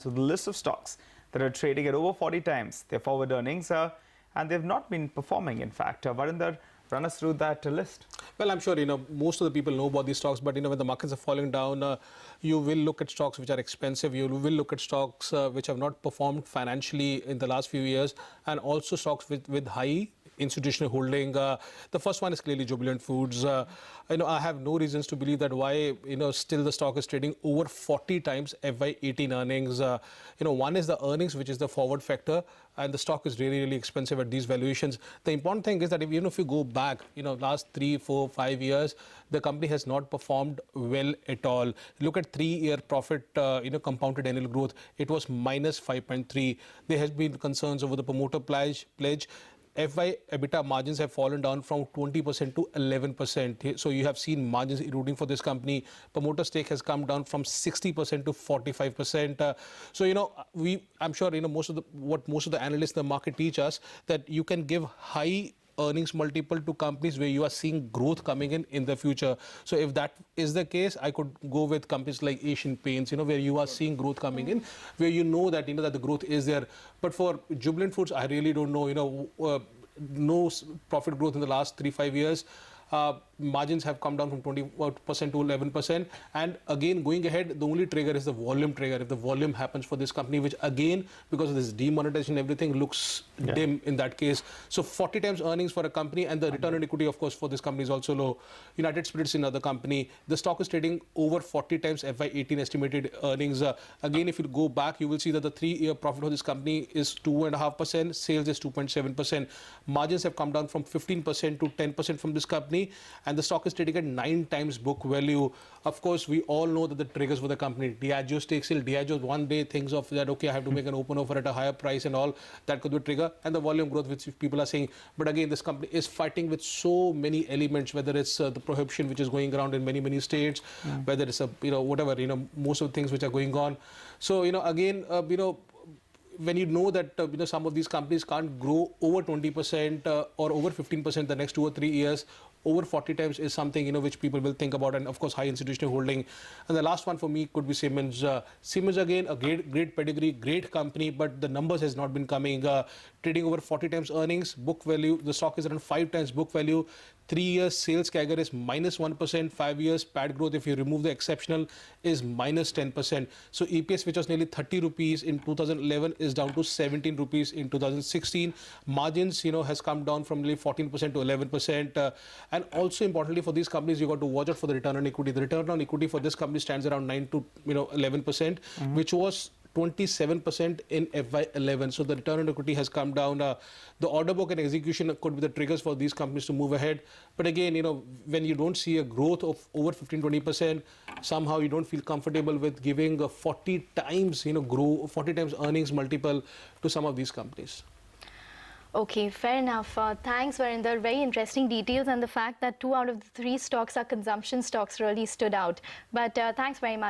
So the list of stocks that are trading at over 40 times their forward earnings, and they've not been performing, in fact. Varinder, run us through that list. Well, I'm sure, most of the people know about these stocks, but, when the markets are falling down, you will look at stocks which are expensive. You will look at stocks which have not performed financially in the last few years, and also stocks with high institutional holding. The first one is clearly Jubilant Foods. I have no reasons to believe that why, still the stock is trading over 40 times FY18 earnings. One is the earnings, which is the forward factor, and the stock is really, really expensive at these valuations. The important thing is that if you go back, last 3, 4, 5 years, the company has not performed well at all. Look at 3-year profit, compounded annual growth. It was minus 5.3. There has been concerns over the promoter pledge. FY EBITDA margins have fallen down from 20% to 11%. So you have seen margins eroding for this company. Promoter stake has come down from 60% to 45%. I'm sure most of the analysts in the market teach us that you can give high earnings multiple to companies where you are seeing growth coming in the future. So if that is the case, I could go with companies like Asian Paints, where you are seeing growth coming in, where that that the growth is there. But for Jubilant Foods, I really don't know. No profit growth in the last 3-5 years. Margins have come down from 20% to 11%. And again, going ahead, the only trigger is the volume trigger. If the volume happens for this company, which again, because of this demonetization, everything looks dim in that case. So 40 times earnings for a company, and the return on equity, of course, for this company is also low. United Spirits, another company, the stock is trading over 40 times FY18 estimated earnings. Again, if you go back, you will see that the 3-year profit of this company is 2.5%, sales is 2.7%. Margins have come down from 15% to 10% from this company, and the stock is trading at 9 times book value. Of course, we all know that the triggers for the company, Diageo stake sale. Diageo one day thinks of that, okay, I have to make an open offer at a higher price and all. That could be a trigger, and the volume growth, which people are saying. But again, this company is fighting with so many elements, whether it's the prohibition which is going around in many states, whether it's whatever, most of the things which are going on. So, again, when you know that some of these companies can't grow over 20% or over 15% the next 2 or 3 years, over 40 times is something which people will think about, and of course high institutional holding. And the last one for me could be Siemens. Siemens again, a great pedigree, great company, but the numbers has not been coming. Trading over 40 times earnings, book value, the stock is around 5 times book value. 3 years sales CAGR is minus 1%. 5 years PAT growth, if you remove the exceptional, is minus 10%. So EPS, which was nearly 30 rupees in 2011, is down to 17 rupees in 2016. Margins, has come down from nearly 14% to 11%. And also importantly for these companies, you got to watch out for the return on equity. The return on equity for this company stands around 9 to 11%, which was 27% in FY11. So the return on equity has come down. The order book and execution could be the triggers for these companies to move ahead. But again, when you don't see a growth of over 15-20%, somehow you don't feel comfortable with giving a 40 times, 40 times earnings multiple to some of these companies. Okay, fair enough. Thanks, Varinder. Very interesting details, and the fact that 2 out of the 3 stocks are consumption stocks really stood out. But thanks very much.